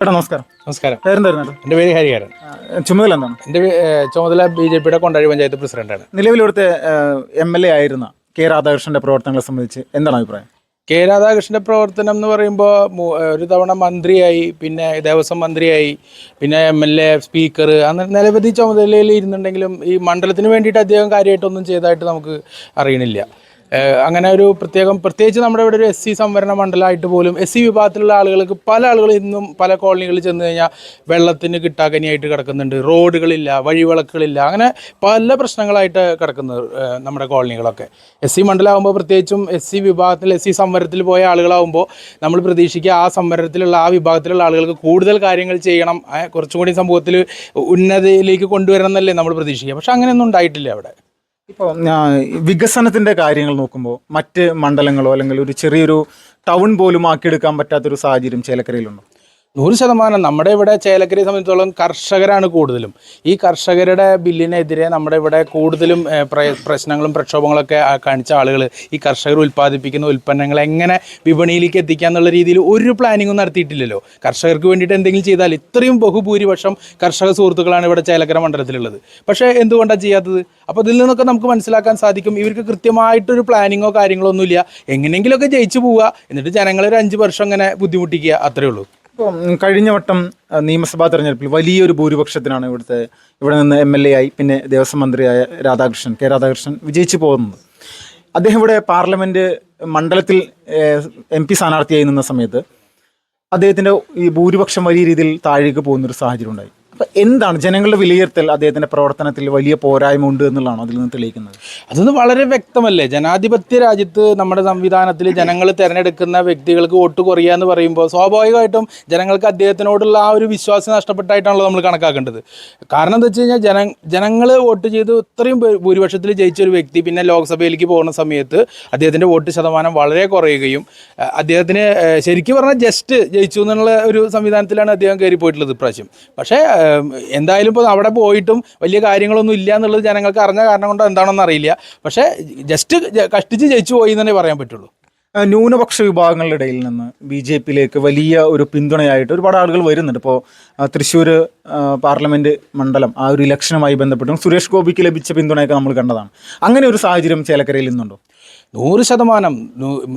ചേട്ടാ നമസ്കാരം. നമസ്കാരം. പേരെന്തായിരുന്നു? എൻ്റെ പേര് ഹരിഹരൻ. ചുമതല എന്താണ്? എൻ്റെ ചുമതല BJP കൊണ്ടാഴി പഞ്ചായത്ത് പ്രസിഡന്റാണ്. നിലവിലിവിടുത്തെ MLA ആയിരുന്ന കെ രാധാകൃഷ്ണന്റെ പ്രവർത്തനങ്ങളെ സംബന്ധിച്ച് എന്താണ് അഭിപ്രായം? കെ രാധാകൃഷ്ണൻ്റെ പ്രവർത്തനം എന്ന് പറയുമ്പോൾ ഒരു തവണ മന്ത്രിയായി, പിന്നെ ദേവസ്വം മന്ത്രിയായി, പിന്നെ MLA, സ്പീക്കർ, അങ്ങനെ നിരവധി ചുമതലയിൽ ഇരുന്നുണ്ടെങ്കിലും ഈ മണ്ഡലത്തിന് വേണ്ടിയിട്ട് അദ്ദേഹം കാര്യമായിട്ടൊന്നും ചെയ്തതായിട്ട് നമുക്ക് അറിയണില്ല. അങ്ങനെ ഒരു പ്രത്യേകിച്ച് നമ്മുടെ ഇവിടെ ഒരു SC സംവരണ മണ്ഡലമായിട്ട് പോലും SC വിഭാഗത്തിലുള്ള ആളുകൾക്ക് പല ആളുകൾ ഇന്നും പല കോളനികളിൽ ചെന്ന് കഴിഞ്ഞാൽ വെള്ളത്തിന് കിട്ടാക്കനിയായിട്ട് കിടക്കുന്നുണ്ട്, റോഡുകളില്ല, വഴിവിളക്കുകളില്ല, അങ്ങനെ പല പ്രശ്നങ്ങളായിട്ട് കിടക്കുന്നത് നമ്മുടെ കോളനികളൊക്കെ. SC മണ്ഡലമാകുമ്പോൾ പ്രത്യേകിച്ചും SC വിഭാഗത്തിൽ SC സംവരണത്തിൽ പോയ ആളുകളാകുമ്പോൾ നമ്മൾ പ്രതീക്ഷിക്കുക ആ സംവരണത്തിലുള്ള ആ വിഭാഗത്തിലുള്ള ആളുകൾക്ക് കൂടുതൽ കാര്യങ്ങൾ ചെയ്യണം, കുറച്ചും കൂടി സമൂഹത്തിൽ ഉന്നതിയിലേക്ക് കൊണ്ടുവരണം എന്നല്ലേ നമ്മൾ പ്രതീക്ഷിക്കുക. പക്ഷെ അങ്ങനെയൊന്നും ഉണ്ടായിട്ടില്ല അവിടെ. ഇപ്പോൾ വികസനത്തിൻ്റെ കാര്യങ്ങൾ നോക്കുമ്പോൾ മറ്റ് മണ്ഡലങ്ങളോ അല്ലെങ്കിൽ ഒരു ചെറിയൊരു ടൗൺ പോലും ആക്കിയെടുക്കാൻ പറ്റാത്തൊരു സാഹചര്യം ചേലക്കരയിലുണ്ടോ? 100% നമ്മുടെ ഇവിടെ ചേലക്കരയെ സംബന്ധിച്ചിടത്തോളം കർഷകരാണ് കൂടുതലും. ഈ കർഷകരുടെ ബില്ലിനെതിരെ നമ്മുടെ ഇവിടെ കൂടുതലും പ്രശ്നങ്ങളും പ്രക്ഷോഭങ്ങളൊക്കെ കാണിച്ച ആളുകൾ ഈ കർഷകർ ഉൽപ്പാദിപ്പിക്കുന്ന ഉൽപ്പന്നങ്ങൾ എങ്ങനെ വിപണിയിലേക്ക് എത്തിക്കുക എന്നുള്ള രീതിയിൽ ഒരു പ്ലാനിങ്ങും നടത്തിയിട്ടില്ലല്ലോ. കർഷകർക്ക് വേണ്ടിയിട്ട് എന്തെങ്കിലും ചെയ്താൽ ഇത്രയും ബഹുഭൂരിപക്ഷം കർഷക സുഹൃത്തുക്കളാണ് ഇവിടെ ചേലക്കര മണ്ഡലത്തിലുള്ളത്. പക്ഷേ എന്തുകൊണ്ടാണ് ചെയ്യാത്തത്? അപ്പോൾ ഇതിൽ നിന്നൊക്കെ നമുക്ക് മനസ്സിലാക്കാൻ സാധിക്കും ഇവർക്ക് കൃത്യമായിട്ടൊരു പ്ലാനിങ്ങോ കാര്യങ്ങളോ ഒന്നുമില്ല. എങ്ങനെയെങ്കിലുമൊക്കെ ജയിച്ചു പോവുക, എന്നിട്ട് ജനങ്ങളെ ഒരു 5 വർഷം അങ്ങനെ ബുദ്ധിമുട്ടിക്കുക, അത്രയേ ഉള്ളൂ. ഇപ്പോൾ കഴിഞ്ഞ വട്ടം നിയമസഭാ തെരഞ്ഞെടുപ്പിൽ വലിയൊരു ഭൂരിപക്ഷത്തിനാണ് ഇവിടെ നിന്ന് MLA ആയി പിന്നെ ദേവസ്വം മന്ത്രിയായ കെ രാധാകൃഷ്ണൻ വിജയിച്ചു പോകുന്നത്. അദ്ദേഹം ഇവിടെ പാർലമെൻറ്റ് മണ്ഡലത്തിൽ MP സ്ഥാനാർത്ഥിയായി നിന്ന സമയത്ത് അദ്ദേഹത്തിൻ്റെ ഈ ഭൂരിപക്ഷം വലിയ രീതിയിൽ താഴേക്ക് പോകുന്നൊരു സാഹചര്യം ഉണ്ടായി. അപ്പോൾ എന്താണ് ജനങ്ങളുടെ വിലയിരുത്തൽ? അദ്ദേഹത്തിൻ്റെ പ്രവർത്തനത്തിൽ വലിയ പോരായ്മ ഉണ്ട് എന്നുള്ളതാണോ അതിൽ നിന്ന് തെളിയിക്കുന്നത്? അതൊന്ന് വളരെ വ്യക്തമല്ലേ. ജനാധിപത്യ രാജ്യത്ത് നമ്മുടെ സംവിധാനത്തിൽ ജനങ്ങൾ തിരഞ്ഞെടുക്കുന്ന വ്യക്തികൾക്ക് വോട്ട് കുറയുക എന്ന് പറയുമ്പോൾ സ്വാഭാവികമായിട്ടും ജനങ്ങൾക്ക് അദ്ദേഹത്തിനോടുള്ള ആ ഒരു വിശ്വാസം നഷ്ടപ്പെട്ടായിട്ടാണല്ലോ നമ്മൾ കണക്കാക്കേണ്ടത്. കാരണം എന്താ വെച്ച് കഴിഞ്ഞാൽ ജനങ്ങൾ വോട്ട് ചെയ്ത് ഇത്രയും ഭൂരിപക്ഷത്തിൽ ജയിച്ച ഒരു വ്യക്തി പിന്നെ ലോക്സഭയിലേക്ക് പോകുന്ന സമയത്ത് അദ്ദേഹത്തിൻ്റെ വോട്ട് ശതമാനം വളരെ കുറയുകയും അദ്ദേഹത്തിന് ശരിക്കും പറഞ്ഞാൽ ജസ്റ്റ് ജയിച്ചു എന്നുള്ള ഒരു സംവിധാനത്തിലാണ് അദ്ദേഹം കയറി പോയിട്ടുള്ളത് ഇപ്രാവശ്യം. പക്ഷേ എന്തായാലും ഇപ്പോൾ അവിടെ പോയിട്ടും വലിയ കാര്യങ്ങളൊന്നും ഇല്ല എന്നുള്ളത് ജനങ്ങൾക്ക് അറിഞ്ഞ കാരണം കൊണ്ട് എന്താണെന്ന് അറിയില്ല. പക്ഷേ ജസ്റ്റ് കഷ്ടിച്ച് ജയിച്ചു പോയി എന്ന് തന്നെ പറയാൻ പറ്റുള്ളൂ. ന്യൂനപക്ഷ വിഭാഗങ്ങളുടെ ഇടയിൽ നിന്ന് BJPയിലേക്ക് വലിയ ഒരു പിന്തുണയായിട്ട് ഒരുപാട് ആളുകൾ വരുന്നുണ്ട്. ഇപ്പോൾ തൃശ്ശൂർ പാർലമെൻറ്റ് മണ്ഡലം ആ ഒരു ഇലക്ഷനുമായി ബന്ധപ്പെട്ടും സുരേഷ് ഗോപിക്ക് ലഭിച്ച പിന്തുണയൊക്കെ നമ്മൾ കണ്ടതാണ്. അങ്ങനെ ഒരു സാഹചര്യം ചേലക്കരയിൽ നിന്നുണ്ടോ? 100%.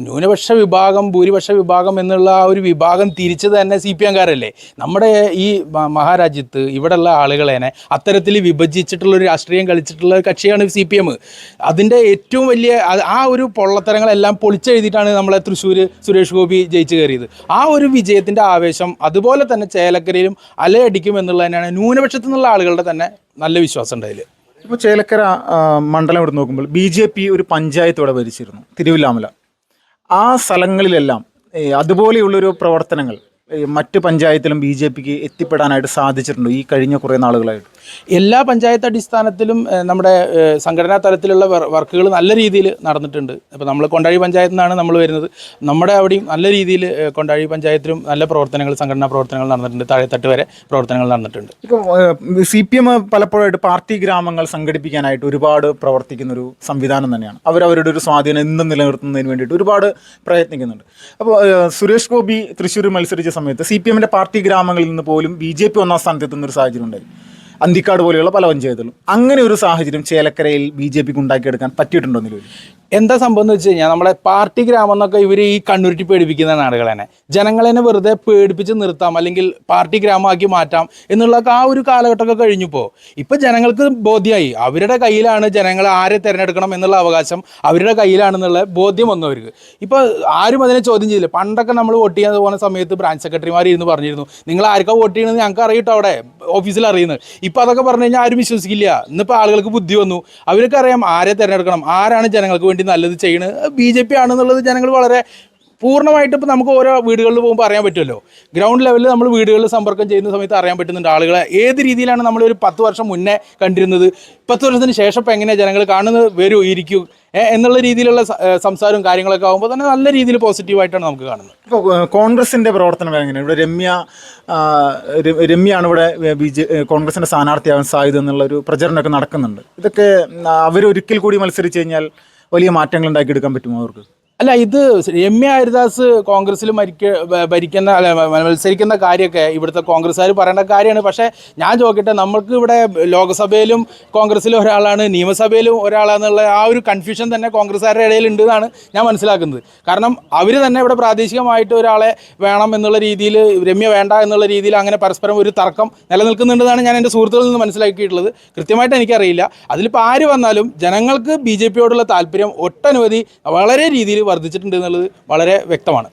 ന്യൂനപക്ഷ വിഭാഗം ഭൂരിപക്ഷ വിഭാഗം എന്നുള്ള ആ ഒരു വിഭാഗം തിരിച്ചത് തന്നെ CPM-കാരല്ലേ. നമ്മുടെ ഈ മഹാരാജ്യത്ത് ഇവിടെയുള്ള ആളുകളെ അത്തരത്തിൽ വിഭജിച്ചിട്ടുള്ളൊരു രാഷ്ട്രീയം കളിച്ചിട്ടുള്ള കക്ഷിയാണ് CPM. അതിൻ്റെ ഏറ്റവും വലിയ ആ ഒരു പൊള്ളത്തരങ്ങളെല്ലാം പൊളിച്ചെഴുതിയിട്ടാണ് നമ്മളെ തൃശ്ശൂർ സുരേഷ് ഗോപി ജയിച്ചു കയറിയത്. ആ ഒരു വിജയത്തിൻ്റെ ആവേശം അതുപോലെ തന്നെ ചേലക്കരയിലും അലയടിക്കും എന്നുള്ളത് തന്നെയാണ് ന്യൂനപക്ഷത്തു നിന്നുള്ള ആളുകളുടെ തന്നെ നല്ല വിശ്വാസം ഉണ്ടായില്ല. ഇപ്പോൾ ചേലക്കര മണ്ഡലം എടുത്ത് നോക്കുമ്പോൾ BJP ഒരു പഞ്ചായത്ത് ഇവിടെ ഭരിച്ചിരുന്നു, തിരുവില്ലാമല. ആ സ്ഥലങ്ങളിലെല്ലാം അതുപോലെയുള്ളൊരു പ്രവർത്തനങ്ങൾ മറ്റ് പഞ്ചായത്തിലും BJPക്ക് എത്തിപ്പെടാനായിട്ട് സാധിച്ചിട്ടുണ്ടോ ഈ കഴിഞ്ഞ കുറേ നാളുകളായിട്ട്? എല്ലാ പഞ്ചായത്ത് അടിസ്ഥാനത്തിലും നമ്മുടെ സംഘടനാ തലത്തിലുള്ള വർക്കുകൾ നല്ല രീതിയിൽ നടന്നിട്ടുണ്ട്. ഇപ്പോൾ നമ്മൾ കൊണ്ടാഴി പഞ്ചായത്തിൽ നിന്നാണ് നമ്മൾ വരുന്നത്. നമ്മുടെ അവിടെയും നല്ല രീതിയിൽ കൊണ്ടാഴി പഞ്ചായത്തിലും നല്ല പ്രവർത്തനങ്ങൾ, സംഘടനാ പ്രവർത്തനങ്ങൾ നടന്നിട്ടുണ്ട്. താഴെത്തട്ട് വരെ പ്രവർത്തനങ്ങൾ നടന്നിട്ടുണ്ട്. ഇപ്പോൾ CPM പലപ്പോഴായിട്ട് പാർട്ടി ഗ്രാമങ്ങൾ സംഘടിപ്പിക്കാനായിട്ട് ഒരുപാട് പ്രവർത്തിക്കുന്നൊരു സംവിധാനം തന്നെയാണ്. അവരവരുടെ ഒരു സ്വാധീനം എന്നും നിലനിർത്തുന്നതിന് വേണ്ടിയിട്ട് ഒരുപാട് പ്രയത്നിക്കുന്നുണ്ട്. അപ്പോൾ സുരേഷ് ഗോപി തൃശ്ശൂർ മത്സരിച്ച സമയത്ത് CPMൻ്റെ പാർട്ടി ഗ്രാമങ്ങളിൽ നിന്ന് പോലും BJP ഒന്നാം സ്ഥാനത്ത് എത്തുന്നൊരു സാഹചര്യം ഉണ്ടായി, അന്തിക്കാട് പോലെയുള്ള പല പഞ്ചായത്തുകളും. അങ്ങനെ ഒരു സാഹചര്യം ചേലക്കരയിൽ BJPക്ക് ഉണ്ടാക്കിയെടുക്കാൻ പറ്റിയിട്ടുണ്ടോ നിലവിൽ? എന്താ സംഭവം എന്ന് വെച്ച് കഴിഞ്ഞാൽ നമ്മളെ പാർട്ടി ഗ്രാമം എന്നൊക്കെ ഇവർ ഈ കണ്ണുരുട്ടി പേടിപ്പിക്കുന്ന നാടുകൾ തന്നെ ജനങ്ങളെ വെറുതെ പേടിപ്പിച്ച് നിർത്താം, അല്ലെങ്കിൽ പാർട്ടി ഗ്രാമമാക്കി മാറ്റാം എന്നുള്ള ആ ഒരു കാലഘട്ടമൊക്കെ കഴിഞ്ഞപ്പോൾ ഇപ്പോൾ ജനങ്ങൾക്ക് ബോധ്യമായി അവരുടെ കയ്യിലാണ് ജനങ്ങൾ ആരെ തിരഞ്ഞെടുക്കണം എന്നുള്ള അവകാശം അവരുടെ കയ്യിലാണെന്നുള്ള ബോധ്യം വന്നവർക്ക്. ഇപ്പോൾ ആരും അതിനെ ചോദ്യം ചെയ്തില്ല. പണ്ടൊക്കെ നമ്മൾ വോട്ട് ചെയ്യാൻ പോകുന്ന സമയത്ത് ബ്രാഞ്ച് സെക്രട്ടറിമാർ ഇരുന്ന് പറഞ്ഞിരുന്നു നിങ്ങൾ ആർക്കാണ് വോട്ട് ചെയ്യണമെന്ന് ഞങ്ങൾക്ക് അറിയട്ടോ അവിടെ ഓഫീസിൽ അറിയുന്നത്. ഇപ്പോൾ അതൊക്കെ പറഞ്ഞു കഴിഞ്ഞാൽ ആരും വിശ്വസിക്കില്ല. ഇന്നിപ്പോൾ ആളുകൾക്ക് ബുദ്ധി വന്നു, അവർക്ക് അറിയാം ആരെ തിരഞ്ഞെടുക്കണം, ആരാണ് ജനങ്ങൾക്ക് വേണ്ടി നല്ലത് ചെയ്യണത്. BJP ആണെന്നുള്ളത് ജനങ്ങൾ വളരെ പൂർണ്ണമായിട്ട് ഇപ്പോൾ നമുക്ക് ഓരോ വീടുകളിൽ പോകുമ്പോൾ അറിയാൻ പറ്റുമല്ലോ. ഗ്രൗണ്ട് ലെവലിൽ നമ്മൾ വീടുകളിൽ സമ്പർക്കം ചെയ്യുന്ന സമയത്ത് അറിയാൻ പറ്റുന്നുണ്ട് ആളുകളെ ഏത് രീതിയിലാണ് നമ്മളൊരു 10 വർഷം മുന്നേ കണ്ടിരുന്നത്, 10 വർഷത്തിന് ശേഷം ഇപ്പോൾ എങ്ങനെയാണ് ജനങ്ങൾ കാണുന്നത്, വരൂ ഇരിക്കൂ എന്നുള്ള രീതിയിലുള്ള സംസാരവും കാര്യങ്ങളൊക്കെ ആകുമ്പോൾ തന്നെ നല്ല രീതിയിൽ പോസിറ്റീവായിട്ടാണ് നമുക്ക് കാണുന്നത്. ഇപ്പോൾ കോൺഗ്രസിൻ്റെ പ്രവർത്തനം എങ്ങനെയാണ്? ഇവിടെ രമ്യയാണ് ഇവിടെ കോൺഗ്രസിൻ്റെ സ്ഥാനാർത്ഥിയാകാൻ സാധ്യത എന്നുള്ളൊരു പ്രചരണമൊക്കെ നടക്കുന്നുണ്ട്. ഇതൊക്കെ അവരൊരിക്കൽ കൂടി മത്സരിച്ച് കഴിഞ്ഞാൽ വലിയ മാറ്റങ്ങൾ ഉണ്ടാക്കിയെടുക്കാൻ പറ്റുമോ അവർക്ക്? അല്ല, ഇത് രമ്യ ഹരിദാസ് കോൺഗ്രസ്സിൽ ഭരിക്കുന്ന അല്ല മത്സരിക്കുന്ന കാര്യമൊക്കെ ഇവിടുത്തെ കോൺഗ്രസ്സുകാർ പറയേണ്ട കാര്യമാണ്. പക്ഷേ ഞാൻ ചോദിക്കട്ടെ, നമ്മൾക്ക് ഇവിടെ ലോക്സഭയിലും കോൺഗ്രസ്സിലും ഒരാളാണ്, നിയമസഭയിലും ഒരാളാണെന്നുള്ള ആ ഒരു കൺഫ്യൂഷൻ തന്നെ കോൺഗ്രസ്സുകാരുടെ ഇടയിൽ ഉണ്ട് എന്നാണ് ഞാൻ മനസ്സിലാക്കുന്നത്. കാരണം അവർ തന്നെ ഇവിടെ പ്രാദേശികമായിട്ട് ഒരാളെ വേണം എന്നുള്ള രീതിയിൽ, രമ്യ വേണ്ട എന്നുള്ള രീതിയിൽ അങ്ങനെ പരസ്പരം ഒരു തർക്കം നിലനിൽക്കുന്നുണ്ടെന്നാണ് ഞാൻ എൻ്റെ സുഹൃത്തുക്കളിൽ നിന്ന് മനസ്സിലാക്കിയിട്ടുള്ളത്. കൃത്യമായിട്ട് എനിക്കറിയില്ല. അതിലിപ്പോൾ ആര് വന്നാലും ജനങ്ങൾക്ക് BJP-യോടുള്ള താല്പര്യം ഒട്ടനവധി വളരെ രീതിയിൽ വർദ്ധിച്ചിട്ടുണ്ട് എന്നുള്ളത് വളരെ വ്യക്തമാണ്.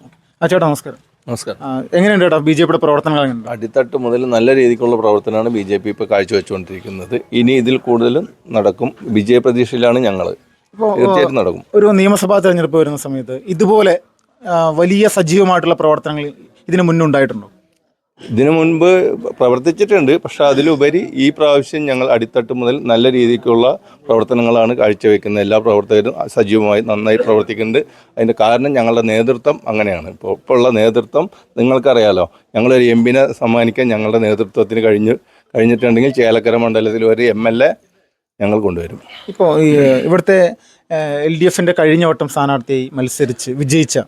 ചേട്ടാ നമസ്കാരം. നമസ്കാരം. എങ്ങനെയുണ്ട് ചേട്ടാ BJP-യുടെ പ്രവർത്തനങ്ങൾ? അടിത്തട്ട് മുതൽ നല്ല രീതിക്കുള്ള പ്രവർത്തനമാണ് BJP ഇപ്പോൾ കാഴ്ചവെച്ചുകൊണ്ടിരിക്കുന്നത്. ഇനി ഇതിൽ കൂടുതലും നടക്കും. വിജയപ്രതീക്ഷയിലാണ് ഞങ്ങൾ. തീർച്ചയായിട്ടും നടക്കും. ഒരു നിയമസഭാ തെരഞ്ഞെടുപ്പ് വരുന്ന സമയത്ത് ഇതുപോലെ വലിയ സജീവമായിട്ടുള്ള പ്രവർത്തനങ്ങൾ ഇതിനു മുന്നുണ്ടായിട്ടുണ്ടോ? ഇതിനു മുൻപ് പ്രവർത്തിച്ചിട്ടുണ്ട്. പക്ഷേ അതിലുപരി ഈ പ്രാവശ്യം ഞങ്ങൾ അടിത്തട്ട് മുതൽ നല്ല രീതിക്കുള്ള പ്രവർത്തനങ്ങളാണ് കാഴ്ചവെക്കുന്നത്. എല്ലാ പ്രവർത്തകരും സജീവമായി നന്നായി പ്രവർത്തിക്കുന്നുണ്ട്. അതിൻ്റെ കാരണം ഞങ്ങളുടെ നേതൃത്വം അങ്ങനെയാണ്. ഇപ്പോൾ ഉള്ള നേതൃത്വം നിങ്ങൾക്കറിയാലോ. ഞങ്ങളൊരു MP-നെ സമ്മാനിക്കാൻ ഞങ്ങളുടെ നേതൃത്വത്തിന് കഴിഞ്ഞിട്ടുണ്ടെങ്കിൽ ചേലക്കര മണ്ഡലത്തിൽ ഒരു MLA ഞങ്ങൾ കൊണ്ടുവരും. ഇപ്പോൾ ഇവിടുത്തെ LDF-ൻ്റെ കഴിഞ്ഞ വട്ടം സ്ഥാനാർത്ഥിയായി മത്സരിച്ച് വിജയിച്ച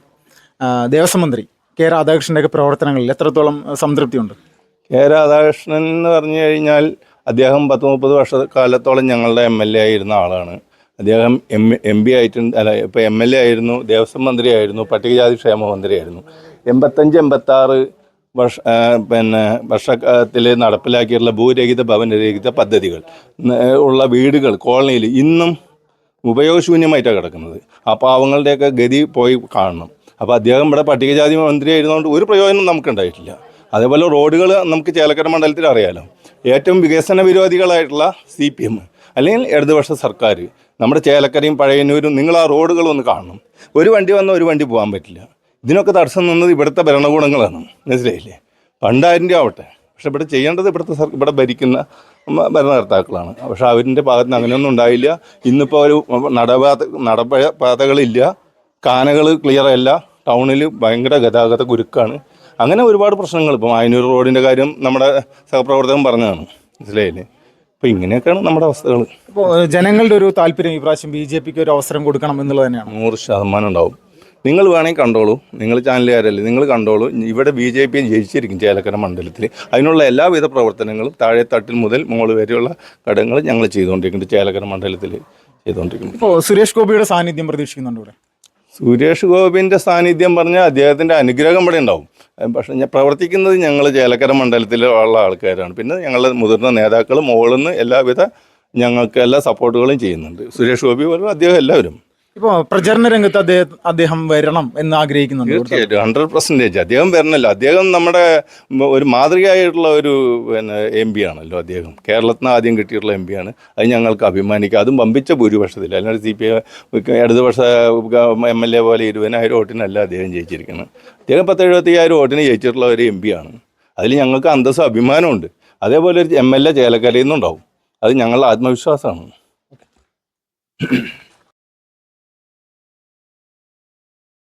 ദേവസ്വം മന്ത്രി K. രാധാകൃഷ്ണൻ്റെയൊക്കെ പ്രവർത്തനങ്ങളിൽ എത്രത്തോളം സംതൃപ്തിയുണ്ട്? K. രാധാകൃഷ്ണൻ എന്ന് പറഞ്ഞു കഴിഞ്ഞാൽ അദ്ദേഹം 10-30 വർഷക്കാലത്തോളം ഞങ്ങളുടെ MLA ആയിരുന്ന ആളാണ്. അദ്ദേഹം MP ആയിട്ടുണ്ട്, അല്ല ഇപ്പോൾ MLA ആയിരുന്നു, ദേവസ്വം മന്ത്രിയായിരുന്നു, പട്ടികജാതി ക്ഷേമ മന്ത്രിയായിരുന്നു. 85-86 വർഷത്തിൽ നടപ്പിലാക്കിയിട്ടുള്ള ഭൂരഹിത ഭവനരഹിത പദ്ധതികൾ ഉള്ള വീടുകൾ കോളനിയിൽ ഇന്നും ഉപയോഗശൂന്യമായിട്ടാണ് കിടക്കുന്നത്. ആ പാവങ്ങളുടെയൊക്കെ ഗതി പോയി കാണണം. അപ്പോൾ അദ്ദേഹം ഇവിടെ പട്ടികജാതി മന്ത്രിയായിരുന്നുകൊണ്ട് ഒരു പ്രയോജനം നമുക്കുണ്ടായിട്ടില്ല. അതേപോലെ റോഡുകൾ നമുക്ക് ചേലക്കര മണ്ഡലത്തിൽ അറിയാലോ. ഏറ്റവും വികസന വിരോധികളായിട്ടുള്ള CPM അല്ലെങ്കിൽ ഇടതുപക്ഷ സർക്കാർ നമ്മുടെ ചേലക്കരയും പഴയന്നൂരും നിങ്ങൾ ആ റോഡുകളൊന്ന് കാണണം. ഒരു വണ്ടി വന്നാൽ ഒരു വണ്ടി പോകാൻ പറ്റില്ല. ഇതിനൊക്കെ തടസ്സം നിന്നത് ഇവിടുത്തെ ഭരണകൂടങ്ങളാണ്. മനസ്സിലായില്ലേ? പണ്ടായിരം ആവട്ടെ. പക്ഷെ ഇവിടെ ചെയ്യേണ്ടത് ഇവിടെ ഭരിക്കുന്ന ഭരണകർത്താക്കളാണ്. പക്ഷെ അവരിൻ്റെ ഭാഗത്ത് നിന്ന് അങ്ങനെയൊന്നും ഉണ്ടായില്ല. ഇന്നിപ്പോൾ ഒരു നടപാതകളില്ല, കാനകൾ ക്ലിയർ അല്ല, ടൗണിൽ ഭയങ്കര ഗതാഗത കുരുക്കാണ്. അങ്ങനെ ഒരുപാട് പ്രശ്നങ്ങൾ. ഇപ്പം ആയനൂർ റോഡിൻ്റെ കാര്യം നമ്മുടെ സഹപ്രവർത്തകൻ പറഞ്ഞതാണ്. മനസ്സിലായില്ലേ? അപ്പോൾ ഇങ്ങനെയൊക്കെയാണ് നമ്മുടെ അവസ്ഥകൾ. ഇപ്പോൾ ജനങ്ങളുടെ ഒരു താല്പര്യം ഈ പ്രാവശ്യം BJP-ക്ക് ഒരു അവസരം കൊടുക്കണം എന്നുള്ളത് തന്നെയാണ്. 100% ഉണ്ടാവും. നിങ്ങൾ വേണമെങ്കിൽ കണ്ടോളൂ. നിങ്ങൾ ചാനലുകാരല്ലേ, നിങ്ങൾ കണ്ടോളൂ. ഇവിടെ BJP ജയിച്ചിരിക്കും ചേലക്കര മണ്ഡലത്തിൽ. അതിനുള്ള എല്ലാവിധ പ്രവർത്തനങ്ങളും താഴെ തട്ടിൽ മുതൽ മുകളിൽ വരെയുള്ള ഘടകങ്ങൾ ഞങ്ങൾ ചെയ്തുകൊണ്ടിരിക്കുന്നുണ്ട്. ചേലക്കര മണ്ഡലത്തിൽ ചെയ്തുകൊണ്ടിരിക്കുന്നു. ഇപ്പോൾ സുരേഷ് ഗോപിയുടെ സാന്നിധ്യം പ്രതീക്ഷിക്കുന്നുണ്ട് ഇവിടെ? സുരേഷ് ഗോപിൻ്റെ സാന്നിധ്യം പറഞ്ഞാൽ അദ്ദേഹത്തിൻ്റെ അനുഗ്രഹം ഇവിടെ ഉണ്ടാവും. പക്ഷേ പ്രവർത്തിക്കുന്നത് ഞങ്ങൾ ചേലക്കര മണ്ഡലത്തിലുള്ള ആൾക്കാരാണ്. പിന്നെ ഞങ്ങളുടെ മുതിർന്ന നേതാക്കൾ മുകളിൽ നിന്ന് എല്ലാവിധ ഞങ്ങൾക്ക് എല്ലാ സപ്പോർട്ടുകളും ചെയ്യുന്നുണ്ട്. സുരേഷ് ഗോപി പോലെ അദ്ദേഹം എല്ലാവരും. ഇപ്പോൾ പ്രചരണ രംഗത്ത് അദ്ദേഹം വരണം എന്ന് ആഗ്രഹിക്കുന്നുണ്ട്. തീർച്ചയായിട്ടും 100% അദ്ദേഹം വരണമല്ലോ. അദ്ദേഹം നമ്മുടെ ഒരു മാതൃകയായിട്ടുള്ള ഒരു MP ആണല്ലോ. അദ്ദേഹം കേരളത്തിന് ആദ്യം കിട്ടിയിട്ടുള്ള MP ആണ്. അത് ഞങ്ങൾക്ക് അഭിമാനിക്കാം. അതും വമ്പിച്ച ഭൂരിപക്ഷത്തിൽ. അല്ലാണ്ട് CPI ഇടതുപക്ഷ MLA പോലെ 20,000 വോട്ടിനല്ല അദ്ദേഹം ജയിച്ചിരിക്കുന്നത്. അദ്ദേഹം 10-75,000 വോട്ടിന് ജയിച്ചിട്ടുള്ള ഒരു MP ആണ്. അതിൽ ഞങ്ങൾക്ക് അന്തസ്സും അഭിമാനമുണ്ട്. അതേപോലെ ഒരു MLA ചേലക്കരയിൽ നിന്നുണ്ടാവും. അത് ഞങ്ങളുടെ ആത്മവിശ്വാസമാണ്.